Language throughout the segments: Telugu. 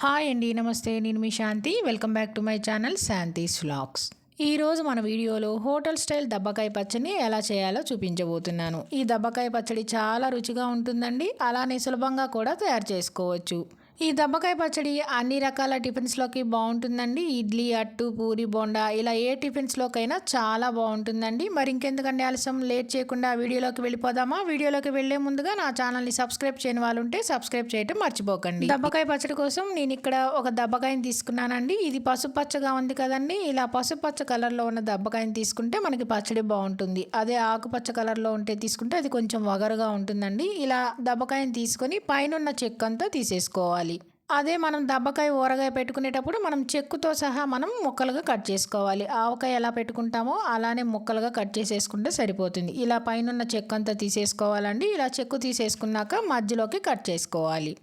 హాయ్ అండి, నమస్తే. నేను మీ Shanti. Welcome back to my channel Shanti's vlogs. ఈరోజు మన వీడియోలో హోటల్ స్టైల్ దబ్బకాయ పచ్చడిని ఎలా చేయాలో చూపించబోతున్నాను. ఈ దబ్బకాయ పచ్చడి చాలా రుచిగా ఉంటుందండి, అలానే సులభంగా కూడా తయారు చేసుకోవచ్చు. ఈ దబ్బకాయ పచ్చడి అన్ని రకాల టిఫిన్స్లోకి బాగుంటుందండి. ఇడ్లీ, అట్టు, పూరి, బోండా ఇలా ఏ టిఫిన్స్లోకైనా చాలా బాగుంటుందండి. మరి ఇంకెందుకండి ఆలస్యం, లేట్ చేయకుండా వీడియోలోకి వెళ్ళిపోదామా? వీడియోలోకి వెళ్లే ముందుగా నా ఛానల్ని సబ్స్క్రైబ్ చేయని వాళ్ళు ఉంటే సబ్స్క్రైబ్ చేయడం మర్చిపోకండి. దబ్బకాయ పచ్చడి కోసం నేను ఇక్కడ ఒక దబ్బకాయని తీసుకున్నానండి. ఇది పసుపు పచ్చగా ఉంది కదండి. ఇలా పసుపు పచ్చ కలర్లో ఉన్న దబ్బకాయని తీసుకుంటే మనకి పచ్చడి బాగుంటుంది. అదే ఆకుపచ్చ కలర్లో ఉంటే తీసుకుంటే అది కొంచెం వగరుగా ఉంటుందండి. ఇలా దబ్బకాయని తీసుకొని పైన చెక్కు అంతా తీసేసుకోవాలి. అదే మనం దబ్బకాయ ఊరగాయ పెట్టుకునేటప్పుడు మనం చెక్కుతో సహా మనం ముక్కలుగా కట్ చేసుకోవాలి. ఆవకాయ ఎలా పెట్టుకుంటామో అలానే ముక్కలుగా కట్ చేసేసుకుంటే సరిపోతుంది. ఇలా పైన చెక్కు అంతా తీసేసుకోవాలండి. ఇలా చెక్కు తీసేసుకున్నాక మధ్యలోకి కట్ చేసుకోవాలి.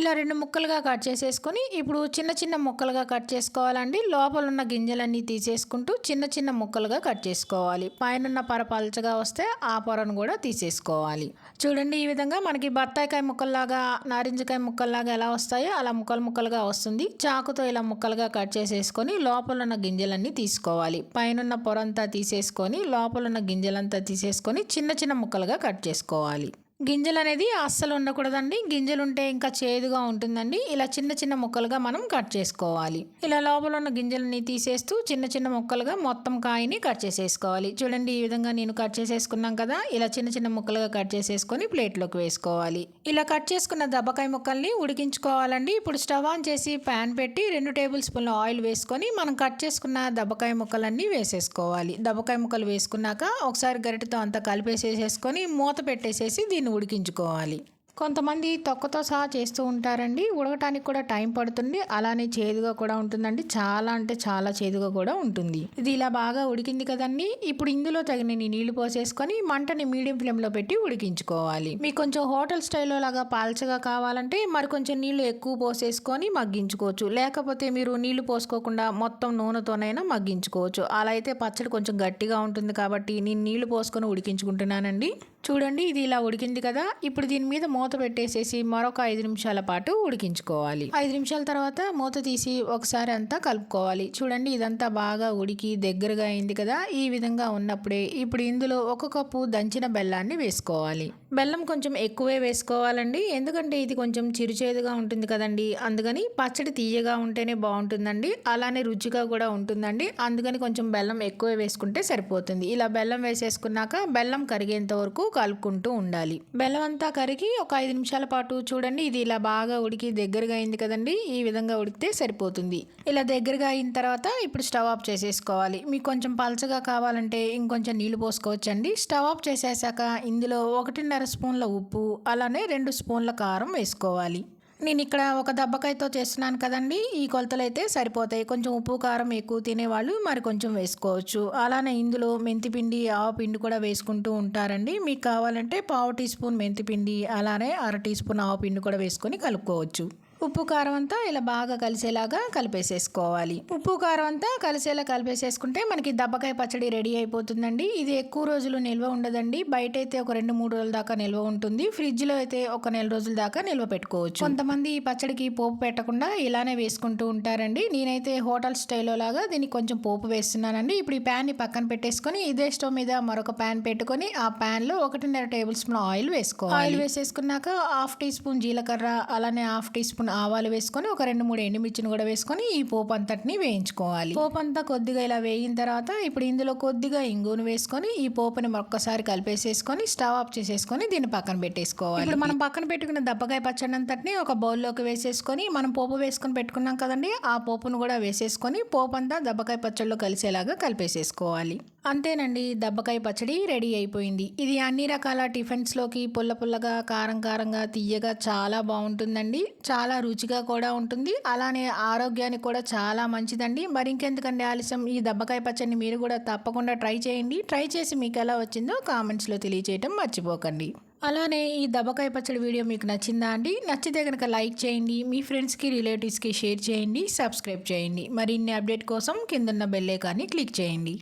ఇలా 2 ముక్కలుగా కట్ చేసేసుకొని ఇప్పుడు చిన్న చిన్న ముక్కలుగా కట్ చేసుకోవాలండి. లోపల ఉన్న గింజలన్నీ తీసేసుకుంటూ చిన్న చిన్న ముక్కలుగా కట్ చేసుకోవాలి. పైన పొర పలచగా వస్తే ఆ పొరను కూడా తీసేసుకోవాలి. చూడండి, ఈ విధంగా మనకి బత్తాయికాయ ముక్కల్లాగా, నారింజకాయ ముక్కల్లాగా ఎలా వస్తాయో అలా ముక్కలు ముక్కలుగా వస్తుంది. చాకుతో ఇలా ముక్కలుగా కట్ చేసేసుకొని లోపల ఉన్న గింజలన్నీ తీసుకోవాలి. పైన పొర అంతా తీసేసుకొని లోపల ఉన్న గింజలంతా తీసేసుకొని చిన్న చిన్న ముక్కలుగా కట్ చేసుకోవాలి. గింజలు అనేది అస్సలు ఉండకూడదండి. గింజలు ఉంటే ఇంకా చేదుగా ఉంటుందండి. ఇలా చిన్న చిన్న ముక్కలుగా మనం కట్ చేసుకోవాలి. ఇలా లోపల ఉన్న గింజలని తీసేస్తూ చిన్న చిన్న ముక్కలుగా మొత్తం కాయని కట్ చేసేసుకోవాలి. చూడండి, ఈ విధంగా నేను కట్ చేసేసుకున్నాం కదా. ఇలా చిన్న చిన్న ముక్కలుగా కట్ చేసేసుకొని ప్లేట్లోకి వేసుకోవాలి. ఇలా కట్ చేసుకున్న దబ్బకాయ ముక్కల్ని ఉడికించుకోవాలండి. ఇప్పుడు స్టవ్ ఆన్ చేసి ప్యాన్ పెట్టి 2 టేబుల్ స్పూన్ల ఆయిల్ వేసుకొని మనం కట్ చేసుకున్న దబ్బకాయ ముక్కలన్నీ వేసేసుకోవాలి. దబ్బకాయ ముక్కలు వేసుకున్నాక ఒకసారి గరిటెతో అంతా కలిపేసేసుకొని మూత పెట్టేసేసి దీన్ని ఉడికించుకోవాలి. కొంతమంది తొక్కతో సహా చేస్తూ ఉంటారండి. ఉడకటానికి కూడా టైం పడుతుంది, అలానే చేదుగా కూడా ఉంటుందండి. చాలా అంటే చాలా చేదుగా కూడా ఉంటుంది. ఇది ఇలా బాగా ఉడికింది కదండి. ఇప్పుడు ఇందులో తగినన్ని నీళ్లు పోసేసుకొని మంటని మీడియం ఫ్లేమ్లో పెట్టి ఉడికించుకోవాలి. మీకు కొంచెం హోటల్ స్టైల్లో లాగా పాల్చగా కావాలంటే మరి కొంచెం నీళ్లు ఎక్కువ పోసేసుకొని మగ్గించుకోవచ్చు. లేకపోతే మీరు నీళ్లు పోసుకోకుండా మొత్తం నూనెతోనైనా మగ్గించుకోవచ్చు. అలా అయితే పచ్చడి కొంచెం గట్టిగా ఉంటుంది కాబట్టి నేను నీళ్లు పోసుకొని ఉడికించుకుంటున్నానండి. చూడండి, ఇది ఇలా ఉడికింది కదా. ఇప్పుడు దీని మీద మూత పెట్టేసేసి మరొక 5 నిమిషాల పాటు ఉడికించుకోవాలి. 5 నిమిషాల తర్వాత మూత తీసి ఒకసారి అంతా కలుపుకోవాలి. చూడండి, ఇదంతా బాగా ఉడికి దగ్గరగా అయింది కదా. ఈ విధంగా ఉన్నప్పుడే ఇప్పుడు ఇందులో 1 కప్పు దంచిన బెల్లాన్ని వేసుకోవాలి. బెల్లం కొంచెం ఎక్కువే వేసుకోవాలండి, ఎందుకంటే ఇది కొంచెం చిరుచేదుగా ఉంటుంది కదండి. అందుకని పచ్చడి తీయగా ఉంటేనే బాగుంటుందండి, అలానే రుచిగా కూడా ఉంటుందండి. అందుకని కొంచెం బెల్లం ఎక్కువే వేసుకుంటే సరిపోతుంది. ఇలా బెల్లం వేసేసుకున్నాక బెల్లం కరిగేంత వరకు కలుపుకుంటూ ఉండాలి. బెల్లం అంతా కరిగి ఒక 5 నిమిషాల పాటు చూడండి, ఇది ఇలా బాగా ఉడికి దగ్గరగా అయింది కదండి. ఈ విధంగా ఉడికితే సరిపోతుంది. ఇలా దగ్గరగా అయిన తర్వాత ఇప్పుడు స్టవ్ ఆఫ్ చేసేసుకోవాలి. మీకు కొంచెం పలచగా కావాలంటే ఇంకొంచెం నీళ్లు పోసుకోవచ్చండి. స్టవ్ ఆఫ్ చేసేసాక ఇందులో 1.5 స్పూన్ల ఉప్పు, అలానే 2 స్పూన్ల కారం వేసుకోవాలి. నేను ఇక్కడ ఒక దబ్బకాయతో చేస్తున్నాను కదండి. ఈ కొలతలు అయితే సరిపోతాయి. కొంచెం ఉప్పు కారం ఎక్కువ తినేవాళ్ళు మరి కొంచెం వేసుకోవచ్చు. అలానే ఇందులో మెంతిపిండి, ఆవపిండి కూడా వేసుకుంటూ ఉంటారండి. మీకు కావాలంటే 1/2 టీ స్పూన్ మెంతిపిండి, అలానే 1/2 టీ స్పూన్ ఆవపిండి కూడా వేసుకొని కలుపుకోవచ్చు. ఉప్పు కారం అంతా ఇలా బాగా కలిసేలాగా కలిపేసేసుకోవాలి. ఉప్పు కారం అంతా కలిసేలా కలిపేసేసుకుంటే మనకి దబ్బకాయ పచ్చడి రెడీ అయిపోతుందండి. ఇది ఎక్కువ రోజులు నిల్వ ఉండదండి. బయట అయితే ఒక 2-3 రోజుల దాకా నిల్వ ఉంటుంది. ఫ్రిడ్జ్లో అయితే ఒక నెల రోజుల దాకా నిల్వ పెట్టుకోవచ్చు. కొంతమంది ఈ పచ్చడికి పోపు పెట్టకుండా ఇలానే వేసుకుంటూ ఉంటారండి. నేనైతే హోటల్ స్టైల్లో లాగా దీనికి కొంచెం పోపు వేస్తున్నానండి. ఇప్పుడు ఈ ప్యాన్ని పక్కన పెట్టేసుకొని ఇదే స్టవ్ మీద మరొక ప్యాన్ పెట్టుకొని ఆ ప్యాన్లో 1.5 టేబుల్ స్పూన్ ఆయిల్ వేసుకోవాలి. ఆయిల్ వేసేసుకున్నాక 1/2 టీ స్పూన్ జీలకర్ర, అలానే 1/2 టీ స్పూన్ ఆవాలు వేసుకొని ఒక 2-3 ఎండుమిర్చిని కూడా వేసుకొని ఈ పోపు అంతటిని వేయించుకోవాలి. పోపు అంతా కొద్దిగా ఇలా వేగిన తర్వాత ఇప్పుడు ఇందులో కొద్దిగా ఇంగును వేసుకొని ఈ పోపుని ఒక్కసారి కలిపేసేసుకొని స్టవ్ ఆఫ్ చేసేసుకొని దీన్ని పక్కన పెట్టేసుకోవాలి. ఇప్పుడు మనం పక్కన పెట్టుకున్న దబ్బకాయ పచ్చడి అంతటిని ఒక బౌల్లోకి వేసేసుకొని మనం పోపు వేసుకొని పెట్టుకున్నాం కదండి, ఆ పోపును కూడా వేసేసుకొని పోపు అంతా దబ్బకాయ పచ్చడిలో కలిసేలాగా కలిపేసేసుకోవాలి. అంతేనండి, దబ్బకాయ పచ్చడి రెడీ అయిపోయింది. ఇది అన్ని రకాల టిఫిన్స్లోకి పుల్ల పుల్లగా, కారం కారంగా, తీయగా చాలా బాగుంటుందండి. చాలా రుచిగా కూడా ఉంటుంది, అలానే ఆరోగ్యానికి కూడా చాలా మంచిదండి. మరి ఇంకెందుకండి ఆలస్యం, ఈ దబ్బకాయ పచ్చడిని మీరు కూడా తప్పకుండా ట్రై చేయండి. ట్రై చేసి మీకు ఎలా వచ్చిందో కామెంట్స్లో తెలియచేయటం మర్చిపోకండి. అలానే ఈ దబ్బకాయ పచ్చడి వీడియో మీకు నచ్చిందా అండి? నచ్చితే కనుక లైక్ చేయండి, మీ ఫ్రెండ్స్కి, రిలేటివ్స్కి షేర్ చేయండి, సబ్స్క్రైబ్ చేయండి. మరిన్ని అప్డేట్ కోసం కిందన్న బెల్ ఐకాన్ని క్లిక్ చేయండి.